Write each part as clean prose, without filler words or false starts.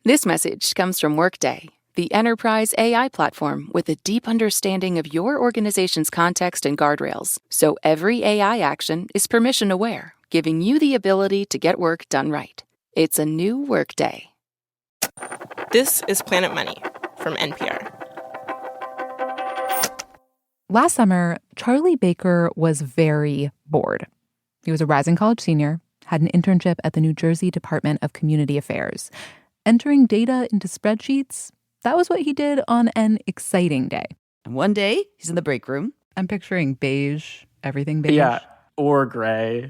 This message comes from Workday, the enterprise AI platform with a deep understanding of your organization's context and guardrails, so every AI action is permission-aware, giving you the ability to get work done right. It's a new Workday. This is Planet Money from NPR. Last summer, Charlie Baker was very bored. He was a rising college senior, had an internship at the New Jersey Department of Community Affairs. Entering data into spreadsheets, that was what he did on an exciting day. And one day, he's in the break room. I'm picturing beige, everything beige. Yeah, or gray.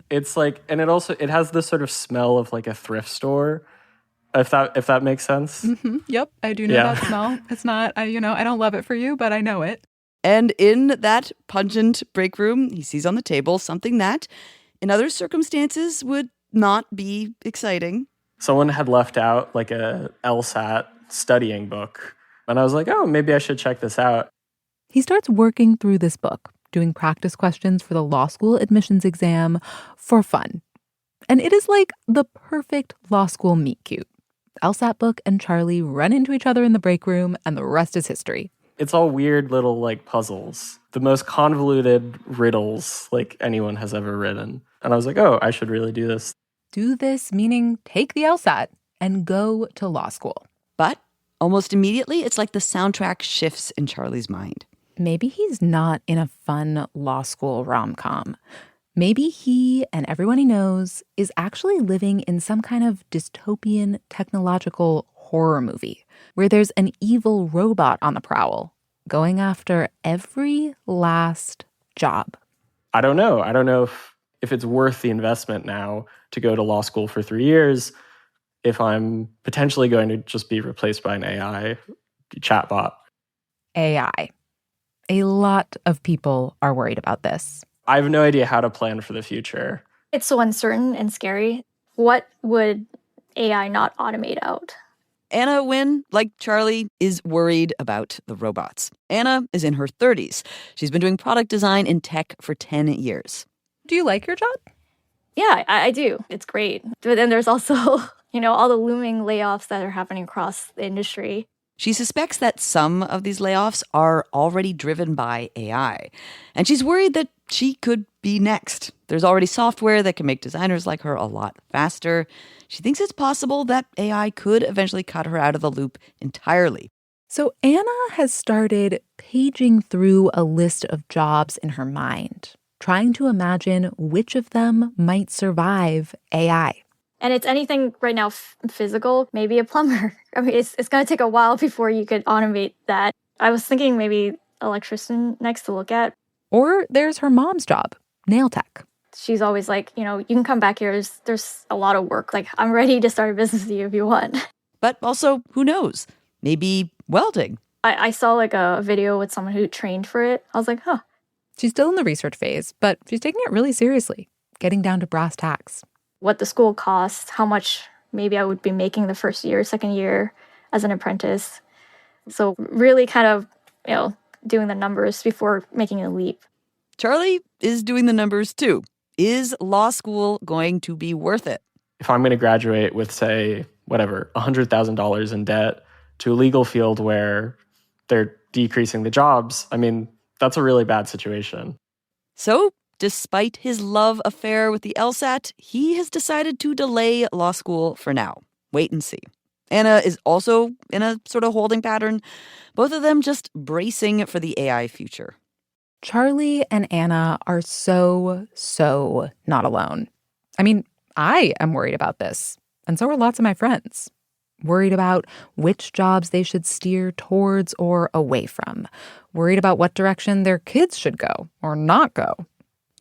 It's like, and it has this sort of smell of like a thrift store, if that makes sense. Mm-hmm. Yep, I do know that smell. It's not, I don't love it for you, but I know it. And in that pungent break room, he sees on the table something that, in other circumstances, would not be exciting. Someone had left out like a LSAT studying book. And I was like, oh, maybe I should check this out. He starts working through this book, doing practice questions for the law school admissions exam for fun. And it is like the perfect law school meet-cute. LSAT book and Charlie run into each other in the break room, and the rest is history. It's all weird little like puzzles. The most convoluted riddles like anyone has ever written. And I was like, oh, I should really do this. Do this, meaning take the LSAT and go to law school. But almost immediately, it's like the soundtrack shifts in Charlie's mind. Maybe he's not in a fun law school rom-com. Maybe he and everyone he knows is actually living in some kind of dystopian technological horror movie where there's an evil robot on the prowl going after every last job. I don't know. I don't know if it's worth the investment now to go to law school for 3 years if I'm potentially going to just be replaced by an AI chatbot. AI. A lot of people are worried about this. I have no idea how to plan for the future. It's so uncertain and scary. What would AI not automate out? Anna Wynn, like Charlie, is worried about the robots. Anna is in her 30s. She's been doing product design in tech for 10 years. Do you like your job? Yeah, I do. It's great. But then there's also, all the looming layoffs that are happening across the industry. She suspects that some of these layoffs are already driven by AI. And she's worried that she could be next. There's already software that can make designers like her a lot faster. She thinks it's possible that AI could eventually cut her out of the loop entirely. So Anna has started paging through a list of jobs in her mind, trying to imagine which of them might survive AI. And it's anything right now physical, maybe a plumber. I mean, it's going to take a while before you could automate that. I was thinking maybe electrician next to look at. Or there's her mom's job, nail tech. She's always like, you can come back here. There's a lot of work. Like, I'm ready to start a business with you if you want. But also, who knows? Maybe welding. I saw like a video with someone who trained for it. I was like, huh. She's still in the research phase, but she's taking it really seriously, getting down to brass tacks. What the school costs, how much maybe I would be making the first year, second year as an apprentice. So really kind of, doing the numbers before making a leap. Charlie is doing the numbers too. Is law school going to be worth it? If I'm going to graduate with, say, $100,000 in debt to a legal field where they're decreasing the jobs, I mean, that's a really bad situation. So, despite his love affair with the LSAT, he has decided to delay law school for now. Wait and see. Anna is also in a sort of holding pattern, both of them just bracing for the AI future. Charlie and Anna are so not alone. I mean, I am worried about this, and so are lots of my friends. Worried about which jobs they should steer towards or away from. Worried about what direction their kids should go or not go.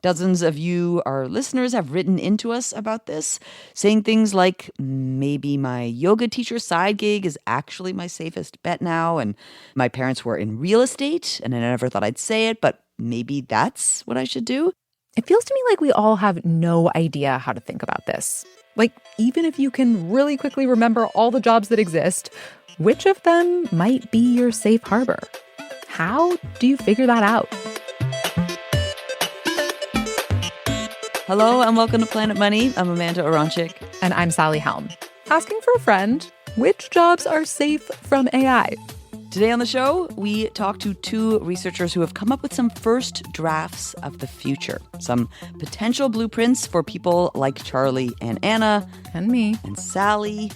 Dozens of you, our listeners, have written into us about this, saying things like, maybe my yoga teacher side gig is actually my safest bet now, and my parents were in real estate, and I never thought I'd say it, but maybe that's what I should do. It feels to me like we all have no idea how to think about this. Like, even if you can really quickly remember all the jobs that exist, which of them might be your safe harbor? How do you figure that out? Hello and welcome to Planet Money. I'm Amanda Aronczyk. And I'm Sally Helm. asking for a friend, which jobs are safe from AI? Today on the show, we talk to two researchers who have come up with some first drafts of the future. Some potential blueprints for people like Charlie and Anna. And me. And Sally.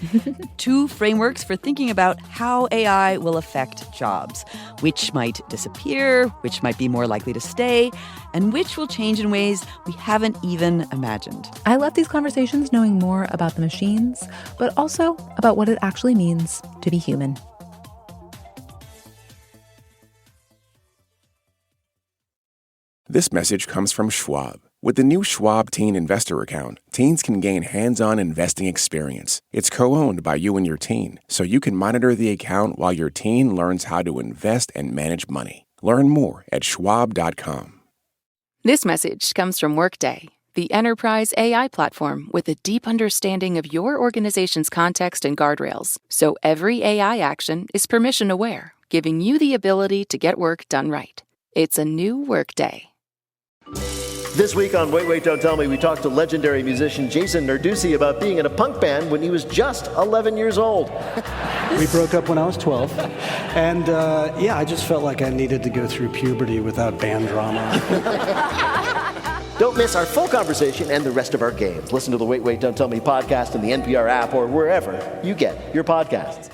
Two frameworks for thinking about how AI will affect jobs. Which might disappear, which might be more likely to stay, and which will change in ways we haven't even imagined. I left these conversations knowing more about the machines, but also about what it actually means to be human. This message comes from Schwab. With the new Schwab Teen Investor Account, teens can gain hands-on investing experience. It's co-owned by you and your teen, so you can monitor the account while your teen learns how to invest and manage money. Learn more at schwab.com. This message comes from Workday, the enterprise AI platform with a deep understanding of your organization's context and guardrails, so every AI action is permission-aware, giving you the ability to get work done right. It's a new Workday. This week on Wait, Wait, Don't Tell Me, we talked to legendary musician Jason Narducy about being in a punk band when he was just 11 years old. We broke up when I was 12. And I just felt like I needed to go through puberty without band drama. Don't miss our full conversation and the rest of our games. Listen to the Wait, Wait, Don't Tell Me podcast in the NPR app or wherever you get your podcasts.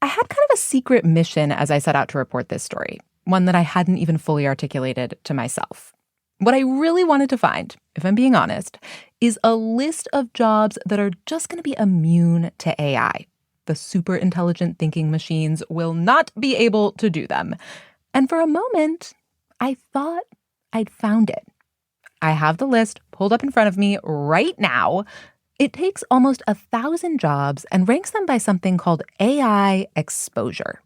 I had kind of a secret mission as I set out to report this story, one that I hadn't even fully articulated to myself. What I really wanted to find, if I'm being honest, is a list of jobs that are just going to be immune to AI. The super intelligent thinking machines will not be able to do them. And for a moment, I thought I'd found it. I have the list pulled up in front of me right now. It takes almost 1,000 jobs and ranks them by something called AI exposure.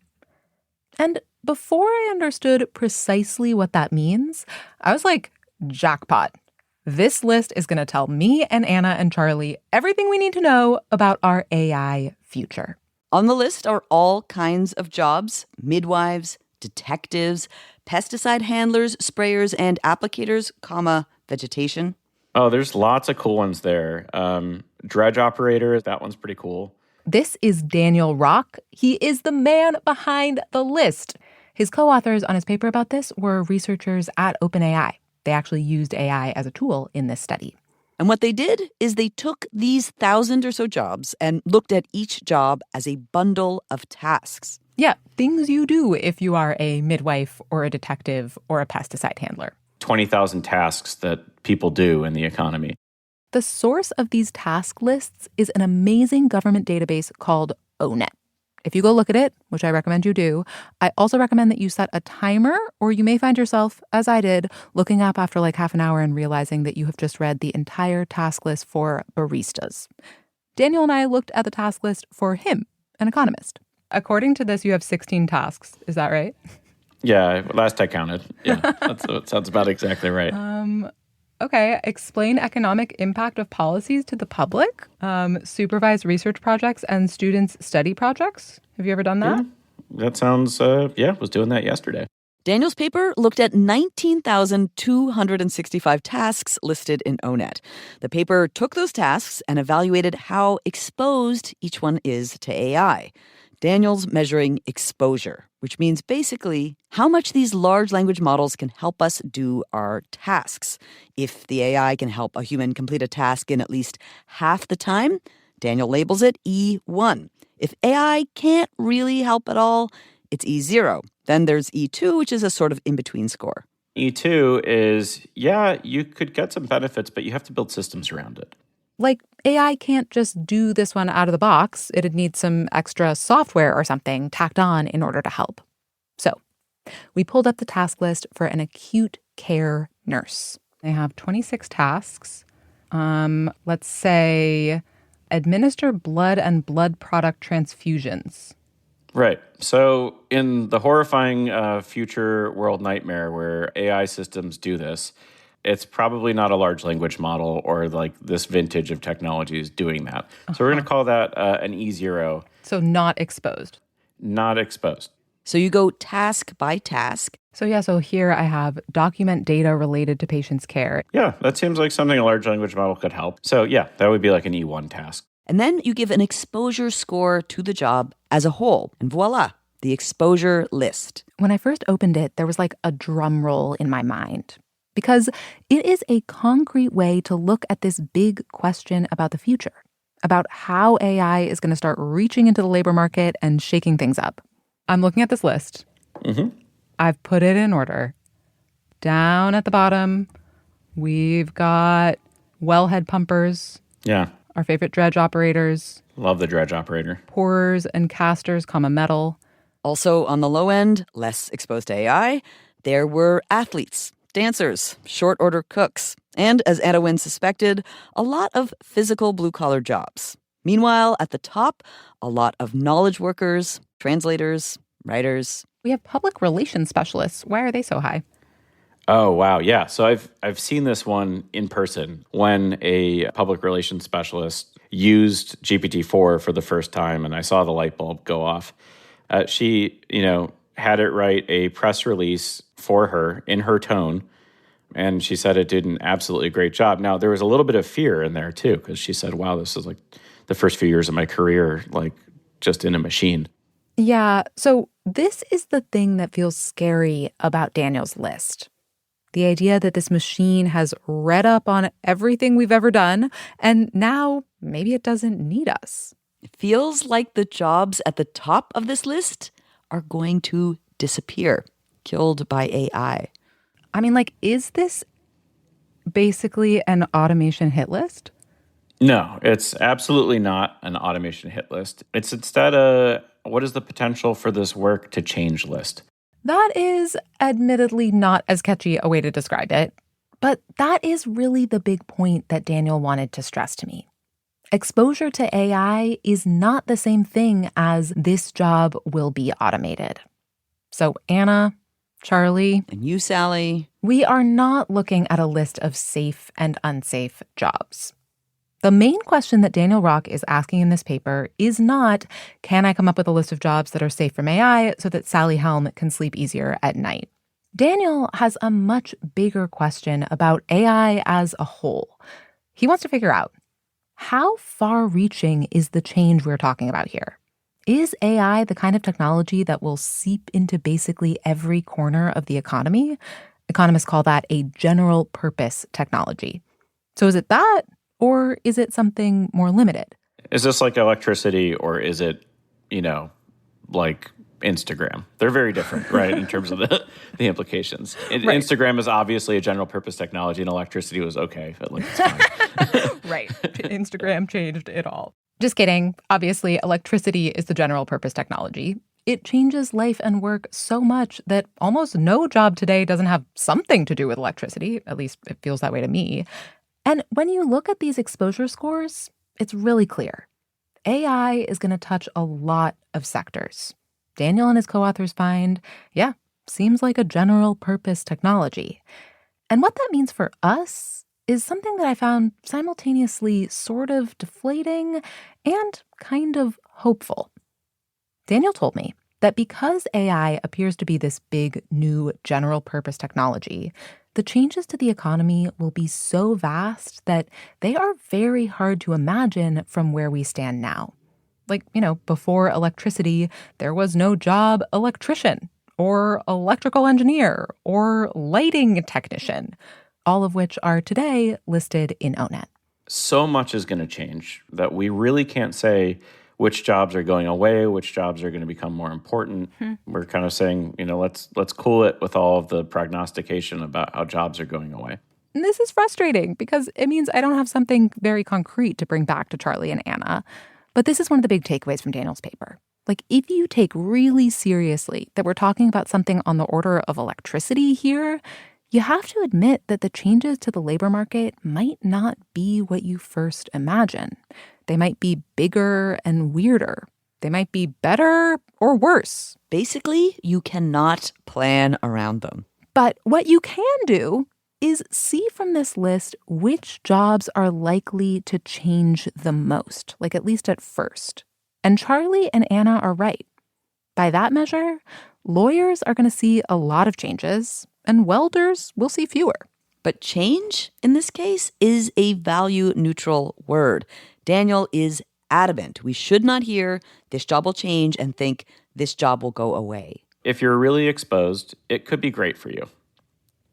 And before I understood precisely what that means, I was like, jackpot. This list is going to tell me and Anna and Charlie everything we need to know about our AI future. On the list are all kinds of jobs: midwives, detectives, pesticide handlers, sprayers, and applicators, vegetation. Oh, there's lots of cool ones there. Dredge operator, that one's pretty cool. This is Daniel Rock. He is the man behind the list. His co-authors on his paper about this were researchers at OpenAI. They actually used AI as a tool in this study. And what they did is they took these 1,000 or so jobs and looked at each job as a bundle of tasks. Yeah, things you do if you are a midwife or a detective or a pesticide handler. 20,000 tasks that people do in the economy. The source of these task lists is an amazing government database called ONET. If you go look at it, which I recommend you do, I also recommend that you set a timer, or you may find yourself, as I did, looking up after like half an hour and realizing that you have just read the entire task list for baristas. Daniel and I looked at the task list for him, an economist. According to this, you have 16 tasks. Is that right? Yeah, last I counted. Yeah, that sounds about exactly right. Okay, explain economic impact of policies to the public, supervise research projects and students' study projects. Have you ever done that? Yeah, that sounds, was doing that yesterday. Daniel's paper looked at 19,265 tasks listed in ONET. The paper took those tasks and evaluated how exposed each one is to AI. Daniel's measuring exposure, which means basically how much these large language models can help us do our tasks. If the AI can help a human complete a task in at least half the time, Daniel labels it E1. If AI can't really help at all, it's E0. Then there's E2, which is a sort of in-between score. E2 is, you could get some benefits, but you have to build systems around it. Like, AI can't just do this one out of the box. It'd need some extra software or something tacked on in order to help. So we pulled up the task list for an acute care nurse. They have 26 tasks. Let's say administer blood and blood product transfusions. Right. So in the horrifying future world nightmare where AI systems do this, it's probably not a large language model or like this vintage of technology is doing that. So we're going to call that an E0. So not exposed. Not exposed. So you go task by task. So here I have document data related to patients' care. Yeah, that seems like something a large language model could help. So yeah, that would be like an E1 task. And then you give an exposure score to the job as a whole. And voila, the exposure list. When I first opened it, there was like a drum roll in my mind. Because it is a concrete way to look at this big question about the future, about how AI is going to start reaching into the labor market and shaking things up. I'm looking at this list. Mm-hmm. I've put it in order. Down at the bottom, we've got wellhead pumpers. Yeah. Our favorite dredge operators. Love the dredge operator. Pourers and casters, metal. Also on the low end, less exposed to AI, there were athletes, dancers, short order cooks, and, as Anna Wynn suspected, a lot of physical blue-collar jobs. Meanwhile, at the top, a lot of knowledge workers, translators, writers. We have public relations specialists. Why are they so high? Oh, wow. Yeah. So I've seen this one in person when a public relations specialist used GPT-4 for the first time, and I saw the light bulb go off. She, had it write a press release for her in her tone, and she said it did an absolutely great job. Now, there was a little bit of fear in there, too, because she said, wow, this is like the first few years of my career, like just in a machine. Yeah. So this is the thing that feels scary about Daniel's list. The idea that this machine has read up on everything we've ever done, and now maybe it doesn't need us. It feels like the jobs at the top of this list are going to disappear, killed by AI. I mean, is this basically an automation hit list? No, it's absolutely not an automation hit list. It's instead what is the potential for this work to change list? That is admittedly not as catchy a way to describe it, but that is really the big point that Daniel wanted to stress to me. Exposure to AI is not the same thing as this job will be automated. So Anna, Charlie, and you, Sally, we are not looking at a list of safe and unsafe jobs. The main question that Daniel Rock is asking in this paper is not, can I come up with a list of jobs that are safe from AI so that Sally Helm can sleep easier at night? Daniel has a much bigger question about AI as a whole. He wants to figure out, how far-reaching is the change we're talking about here? Is AI the kind of technology that will seep into basically every corner of the economy? Economists call that a general-purpose technology. So is it that? Or is it something more limited? Is this like electricity, or is it, like Instagram? They're very different, right, in terms of the implications. Right. Instagram is obviously a general purpose technology, and electricity was okay. But it's fine. Right. Instagram changed it all. Just kidding. Obviously, electricity is the general purpose technology. It changes life and work so much that almost no job today doesn't have something to do with electricity. At least it feels that way to me. And when you look at these exposure scores, it's really clear. AI is going to touch a lot of sectors. Daniel and his co-authors find, seems like a general-purpose technology. And what that means for us is something that I found simultaneously sort of deflating and kind of hopeful. Daniel told me that because AI appears to be this big, new, general-purpose technology, the changes to the economy will be so vast that they are very hard to imagine from where we stand now. Before electricity, there was no job electrician or electrical engineer or lighting technician, all of which are today listed in ONET. So much is going to change that we really can't say which jobs are going away, which jobs are going to become more important. We're kind of saying, let's cool it with all of the prognostication about how jobs are going away. And this is frustrating because it means I don't have something very concrete to bring back to Charlie and Anna. But this is one of the big takeaways from Daniel's paper. If you take really seriously that we're talking about something on the order of electricity here, you have to admit that the changes to the labor market might not be what you first imagine. They might be bigger and weirder. They might be better or worse. Basically, you cannot plan around them. But what you can do is see from this list which jobs are likely to change the most, at least at first. And Charlie and Anna are right. By that measure, lawyers are going to see a lot of changes, and welders will see fewer. But change, in this case, is a value-neutral word. Daniel is adamant we should not hear this job will change and think this job will go away. If you're really exposed, it could be great for you.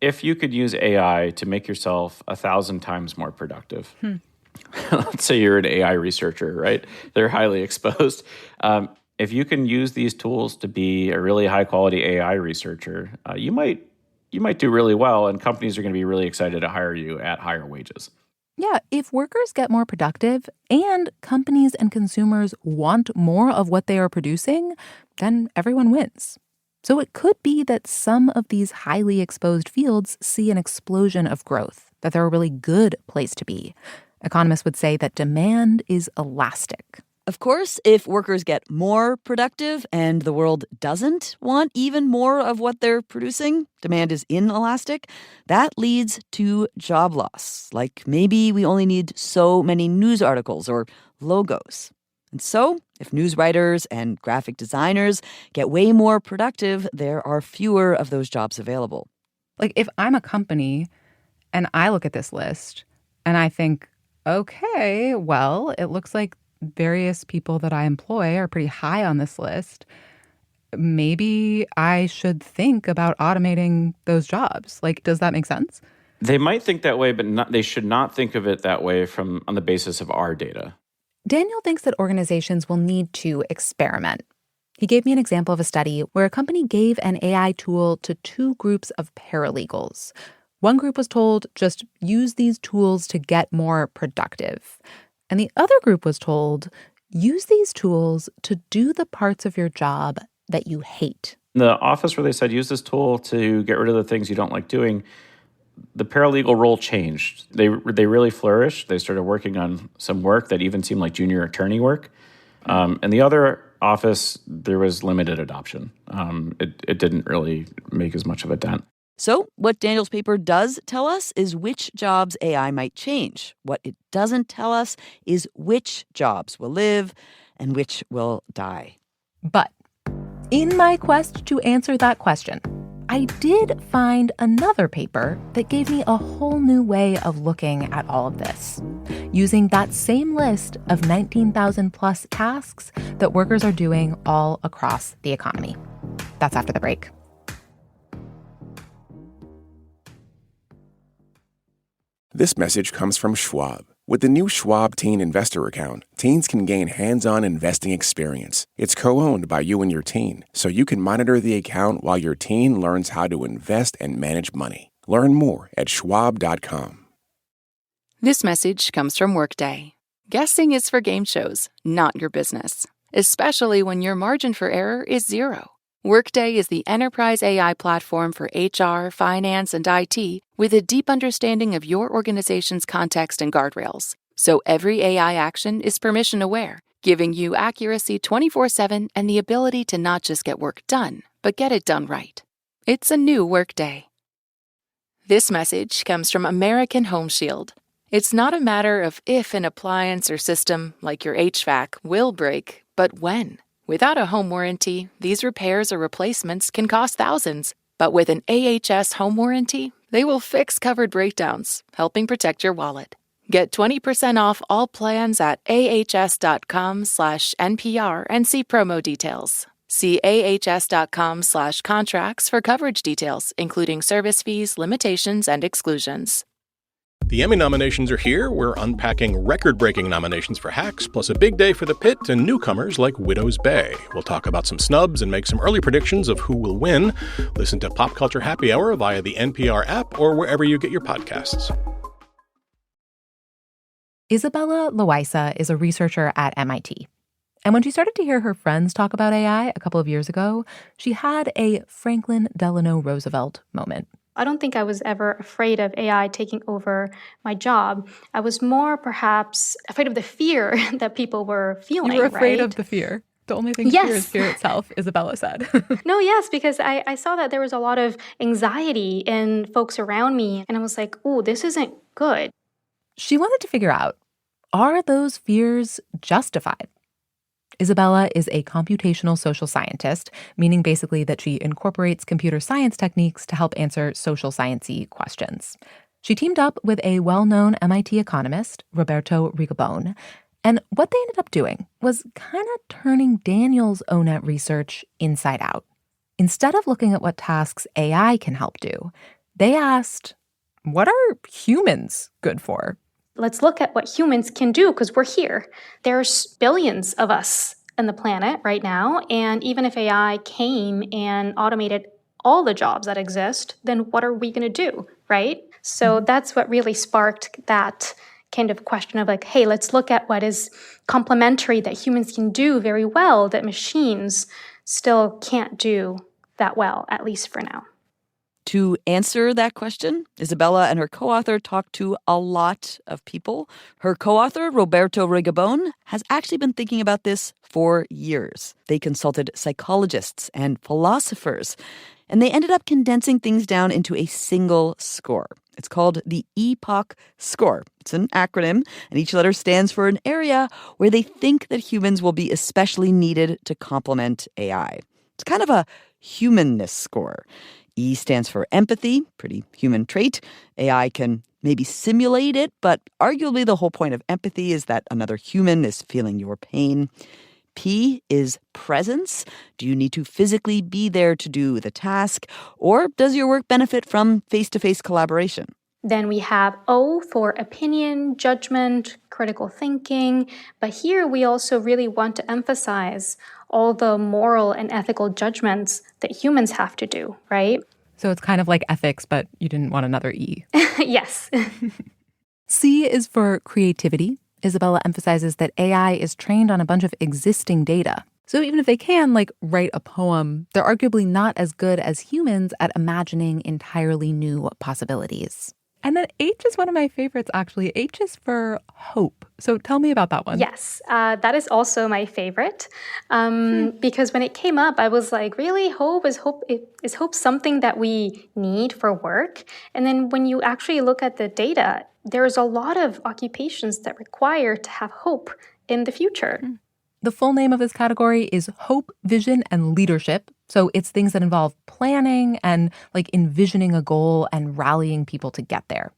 If you could use AI to make yourself 1,000 times more productive, let's say you're an AI researcher, right? They're highly exposed. If you can use these tools to be a really high-quality AI researcher, you might do really well, and companies are going to be really excited to hire you at higher wages. Yeah, if workers get more productive and companies and consumers want more of what they are producing, then everyone wins. So it could be that some of these highly exposed fields see an explosion of growth, that they're a really good place to be. Economists would say that demand is elastic. Of course, if workers get more productive and the world doesn't want even more of what they're producing, demand is inelastic, that leads to job loss. Like maybe we only need so many news articles or logos. And so, if news writers and graphic designers get way more productive, there are fewer of those jobs available. Like if I'm a company and I look at this list and I think, okay, well, it looks like various people that I employ are pretty high on this list. Maybe I should think about automating those jobs. Like, does that make sense? They might think that way, but they should not think of it that way on the basis of our data. Daniel thinks that organizations will need to experiment. He gave me an example of a study where a company gave an AI tool to two groups of paralegals. One group was told, just use these tools to get more productive. And the other group was told, use these tools to do the parts of your job that you hate. The office where they said, use this tool to get rid of the things you don't like doing, the paralegal role changed. They really flourished. They started working on some work that even seemed like junior attorney work. And the other office, there was limited adoption. It didn't really make as much of a dent. So what Daniel's paper does tell us is which jobs AI might change. What it doesn't tell us is which jobs will live and which will die. But in my quest to answer that question, I did find another paper that gave me a whole new way of looking at all of this, using that same list of 19,000 plus tasks that workers are doing all across the economy. That's after the break. This message comes from Schwab. With the new Schwab Teen Investor Account, teens can gain hands-on investing experience. It's co-owned by you and your teen, so you can monitor the account while your teen learns how to invest and manage money. Learn more at schwab.com. This message comes from Workday. Guessing is for game shows, not your business, especially when your margin for error is zero. Workday is the enterprise AI platform for HR, finance, and IT with a deep understanding of your organization's context and guardrails. So every AI action is permission-aware, giving you accuracy 24/7 and the ability to not just get work done, but get it done right. It's a new Workday. This message comes from American Home Shield. It's not a matter of if an appliance or system, like your HVAC, will break, but when. Without a home warranty, these repairs or replacements can cost thousands. But with an AHS home warranty, they will fix covered breakdowns, helping protect your wallet. Get 20% off all plans at ahs.com/NPR and see promo details. See ahs.com/contracts for coverage details, including service fees, limitations, and exclusions. The Emmy nominations are here. We're unpacking record-breaking nominations for Hacks, plus a big day for The Pit and newcomers like Widow's Bay. We'll talk about some snubs and make some early predictions of who will win. Listen to Pop Culture Happy Hour via the NPR app or wherever you get your podcasts. Isabella Loaiza is a researcher at MIT. And when she started to hear her friends talk about AI a couple of years ago, she had a Franklin Delano Roosevelt moment. I don't think I was ever afraid of AI taking over my job. I was more perhaps afraid of the fear that people were feeling. You were afraid right? of the fear. The only thing Yes. fear is fear itself, Isabella said. No, yes, because I saw that there was a lot of anxiety in folks around me. And I was like, ooh, this isn't good. She wanted to figure out, are those fears justified? Isabella is a computational social scientist, meaning basically that she incorporates computer science techniques to help answer social science-y questions. She teamed up with a well-known MIT economist, Roberto Rigobon, and what they ended up doing was kind of turning Daniel's ONET research inside out. Instead of looking at what tasks AI can help do, they asked, what are humans good for? Let's look at what humans can do because we're here. There's billions of us on the planet right now, and even if AI came and automated all the jobs that exist, then what are we going to do, right? So that's what really sparked that kind of question of like, hey, let's look at what is complementary that humans can do very well that machines still can't do that well, at least for now. To answer that question, Isabella and her co-author talked to a lot of people. Her co-author, Roberto Rigobon, has actually been thinking about this for years. They consulted psychologists and philosophers, and they ended up condensing things down into a single score. It's called the EPOC score. It's an acronym, and each letter stands for an area where they think that humans will be especially needed to complement AI. It's kind of a humanness score. E stands for empathy, pretty human trait. AI can maybe simulate it, but arguably the whole point of empathy is that another human is feeling your pain. P is presence. Do you need to physically be there to do the task, or does your work benefit from face-to-face collaboration? Then we have O for opinion, judgment, critical thinking. But here we also really want to emphasize all the moral and ethical judgments that humans have to do, right? So it's kind of like ethics, but you didn't want another E. Yes. C is for creativity. Isabella emphasizes that AI is trained on a bunch of existing data. So even if they can, write a poem, they're arguably not as good as humans at imagining entirely new possibilities. And then H is one of my favorites, actually. H is for hope. So tell me about that one. Yes, that is also my favorite. Because when it came up, I was like, really? Is hope something that we need for work? And then when you actually look at the data, there's a lot of occupations that require to have hope in the future. The full name of this category is Hope, Vision, and Leadership. So it's things that involve planning and envisioning a goal and rallying people to get there.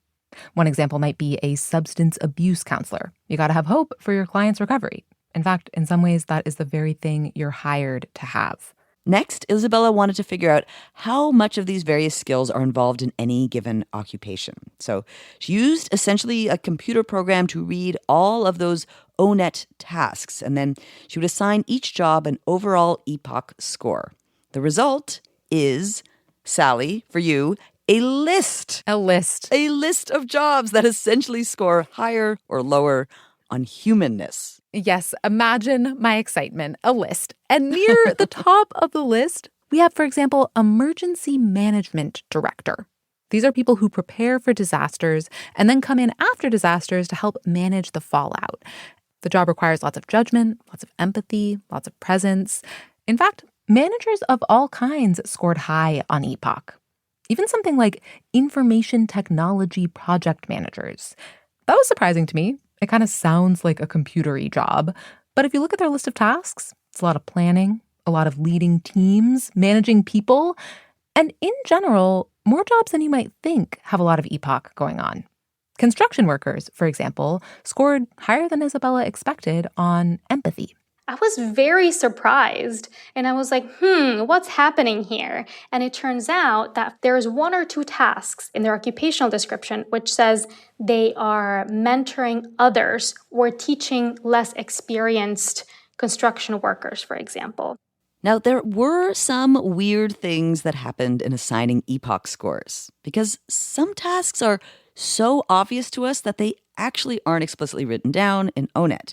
One example might be a substance abuse counselor. You got to have hope for your client's recovery. In fact, in some ways, that is the very thing you're hired to have. Next, Isabella wanted to figure out how much of these various skills are involved in any given occupation. So she used essentially a computer program to read all of those ONET tasks, and then she would assign each job an overall EPOC score. The result is, Sally, for you, a list. A list. A list of jobs that essentially score higher or lower on humanness. Yes, imagine my excitement. A list. And near the top of the list, we have, for example, emergency management director. These are people who prepare for disasters and then come in after disasters to help manage the fallout. The job requires lots of judgment, lots of empathy, lots of presence. In fact, managers of all kinds scored high on EPOC. Even something like information technology project managers. That was surprising to me. It kind of sounds like a computer-y job. But if you look at their list of tasks, it's a lot of planning, a lot of leading teams, managing people, and in general, more jobs than you might think have a lot of EPOC going on. Construction workers, for example, scored higher than Isabella expected on empathy. I was very surprised, and I was like, what's happening here? And it turns out that there's one or two tasks in their occupational description which says they are mentoring others or teaching less experienced construction workers, for example. Now, there were some weird things that happened in assigning EPOC scores, because some tasks are so obvious to us that they actually aren't explicitly written down in ONET.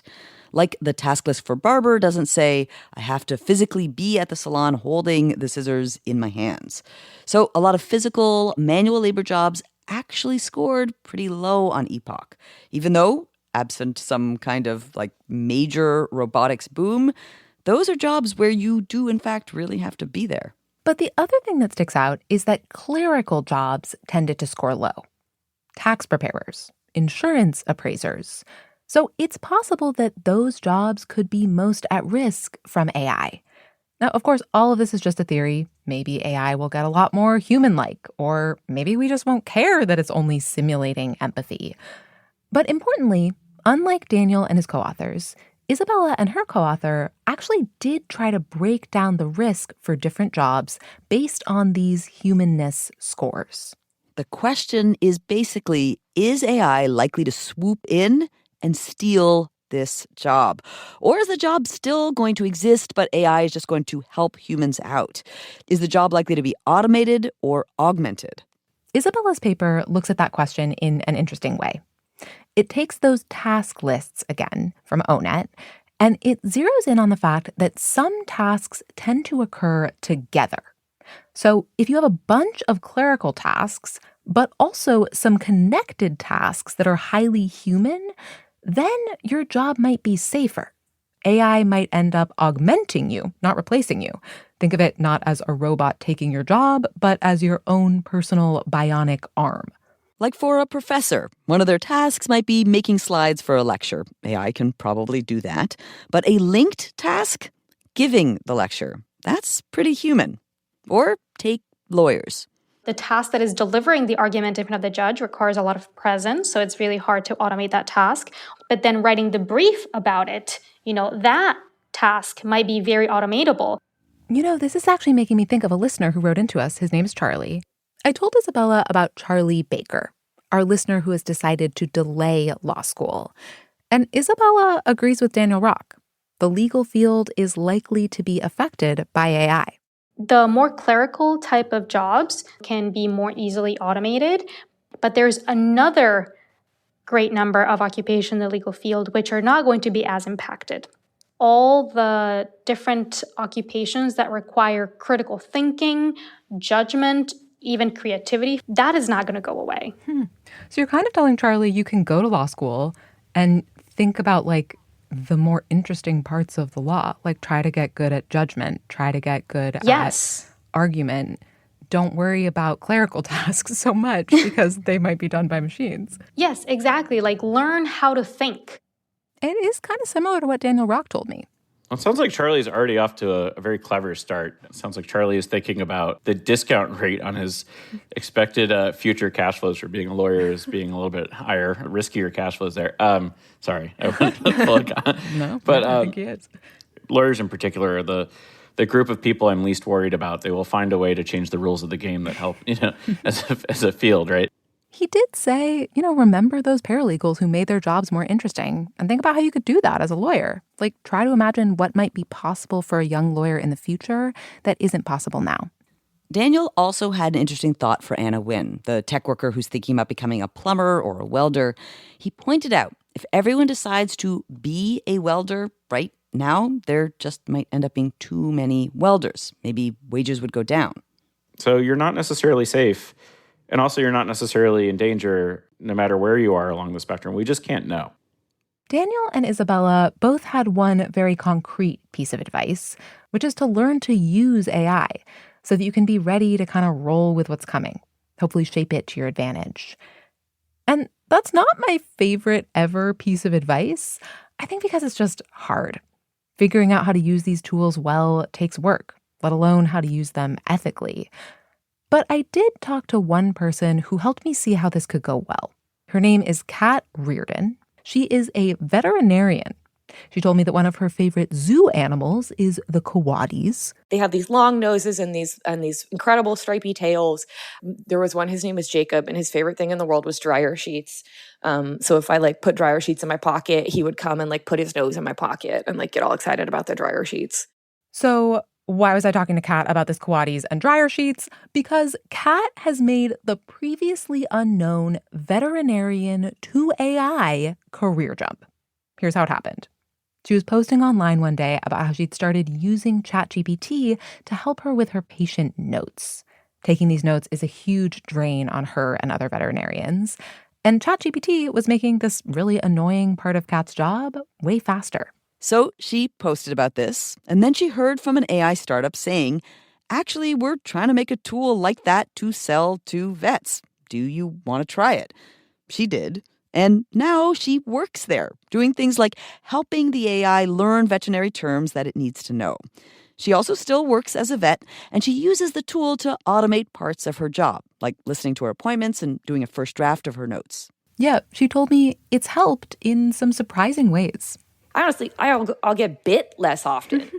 Like the task list for barber doesn't say, I have to physically be at the salon holding the scissors in my hands. So a lot of physical, manual labor jobs actually scored pretty low on EPOC, even though, absent some kind of major robotics boom, those are jobs where you do, in fact, really have to be there. But the other thing that sticks out is that clerical jobs tended to score low. Tax preparers, insurance appraisers, So it's possible that those jobs could be most at risk from AI. Now, of course, all of this is just a theory. Maybe AI will get a lot more human-like, or maybe we just won't care that it's only simulating empathy. But importantly, unlike Daniel and his co-authors, Isabella and her co-author actually did try to break down the risk for different jobs based on these humanness scores. The question is basically, is AI likely to swoop in and steal this job? Or is the job still going to exist, but AI is just going to help humans out? Is the job likely to be automated or augmented? Isabella's paper looks at that question in an interesting way. It takes those task lists again from ONET, and it zeroes in on the fact that some tasks tend to occur together. So if you have a bunch of clerical tasks, but also some connected tasks that are highly human, then your job might be safer. AI might end up augmenting you, not replacing you. Think of it not as a robot taking your job, but as your own personal bionic arm. Like for a professor, one of their tasks might be making slides for a lecture. AI can probably do that. But a linked task? Giving the lecture. That's pretty human. Or take lawyers. The task that is delivering the argument in front of the judge requires a lot of presence, so it's really hard to automate that task. But then writing the brief about it, that task might be very automatable. This is actually making me think of a listener who wrote into us. His name is Charlie. I told Isabella about Charlie Baker, our listener who has decided to delay law school. And Isabella agrees with Daniel Rock. The legal field is likely to be affected by AI. The more clerical type of jobs can be more easily automated, but there's another great number of occupations in the legal field which are not going to be as impacted. All the different occupations that require critical thinking, judgment, even creativity, that is not going to go away. So you're kind of telling Charlie you can go to law school and think about the more interesting parts of the law, try to get good at judgment, try to get good at argument. Don't worry about clerical tasks so much because they might be done by machines. Yes, exactly. Learn how to think. It is kind of similar to what Daniel Rock told me. Well, it sounds like Charlie's already off to a very clever start. It sounds like Charlie is thinking about the discount rate on his expected future cash flows for being a lawyer as being a little bit higher, riskier cash flows there. Sorry. No, but I think he is. Lawyers in particular are the group of people I'm least worried about. They will find a way to change the rules of the game that help, as a field, right? He did say, remember those paralegals who made their jobs more interesting and think about how you could do that as a lawyer. Try to imagine what might be possible for a young lawyer in the future that isn't possible now. Daniel also had an interesting thought for Anna Wynn, the tech worker who's thinking about becoming a plumber or a welder. He pointed out if everyone decides to be a welder right now, there just might end up being too many welders. Maybe wages would go down. So you're not necessarily safe. And also, you're not necessarily in danger no matter where you are along the spectrum. We just can't know. Daniel and Isabella both had one very concrete piece of advice, which is to learn to use AI so that you can be ready to kind of roll with what's coming, hopefully shape it to your advantage. And that's not my favorite ever piece of advice, I think because it's just hard. Figuring out how to use these tools well takes work, let alone how to use them ethically. But I did talk to one person who helped me see how this could go well. Her name is Kat Reardon. She is a veterinarian. She told me that one of her favorite zoo animals is the coatis. They have these long noses and these incredible stripy tails. There was one, his name was Jacob, and his favorite thing in the world was dryer sheets. So if I put dryer sheets in my pocket, he would come and put his nose in my pocket and get all excited about the dryer sheets. So why was I talking to Kat about this coatis and dryer sheets? Because Kat has made the previously unknown veterinarian to AI career jump. Here's how it happened. She was posting online one day about how she'd started using ChatGPT to help her with her patient notes. Taking these notes is a huge drain on her and other veterinarians. And ChatGPT was making this really annoying part of Kat's job way faster. So she posted about this, and then she heard from an AI startup saying, actually, we're trying to make a tool like that to sell to vets. Do you want to try it? She did. And now she works there, doing things like helping the AI learn veterinary terms that it needs to know. She also still works as a vet, and she uses the tool to automate parts of her job, like listening to her appointments and doing a first draft of her notes. Yeah, she told me it's helped in some surprising ways. Honestly, I'll get bit less often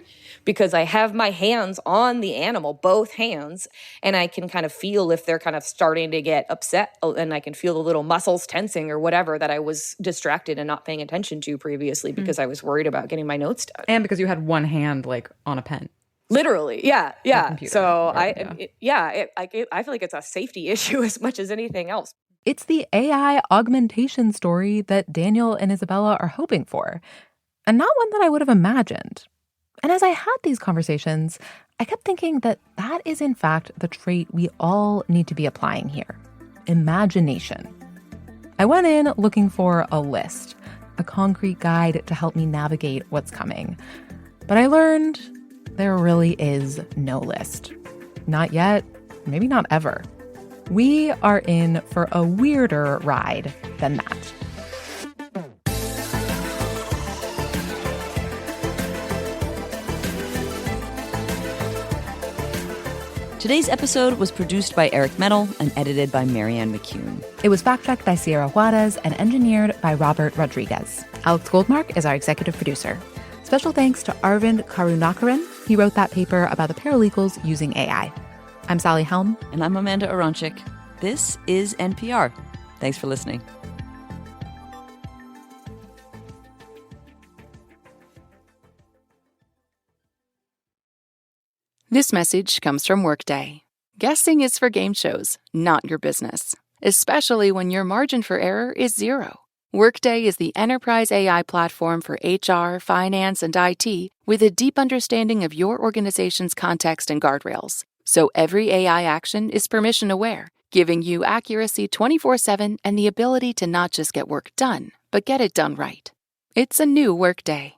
because I have my hands on the animal, both hands, and I can kind of feel if they're kind of starting to get upset, and I can feel the little muscles tensing or whatever that I was distracted and not paying attention to previously because I was worried about getting my notes done. And because you had one hand like on a pen. Literally, yeah. So I feel like it's a safety issue as much as anything else. It's the AI augmentation story that Daniel and Isabella are hoping for, and not one that I would have imagined. And as I had these conversations, I kept thinking that is in fact the trait we all need to be applying here: imagination. I went in looking for a list, a concrete guide to help me navigate what's coming. But I learned there really is no list. Not yet, maybe not ever. We are in for a weirder ride than that. Today's episode was produced by Eric Mennel and edited by Marianne McCune. It was fact-checked by Sierra Juarez and engineered by Robert Rodriguez. Alex Goldmark is our executive producer. Special thanks to Arvind Karunakaran. He wrote that paper about the paralegals using AI. I'm Sally Helm. And I'm Amanda Aronchik. This is NPR. Thanks for listening. This message comes from Workday. Guessing is for game shows, not your business, especially when your margin for error is zero. Workday is the enterprise AI platform for HR, finance, and IT with a deep understanding of your organization's context and guardrails. So every AI action is permission-aware, giving you accuracy 24/7 and the ability to not just get work done, but get it done right. It's a new Workday.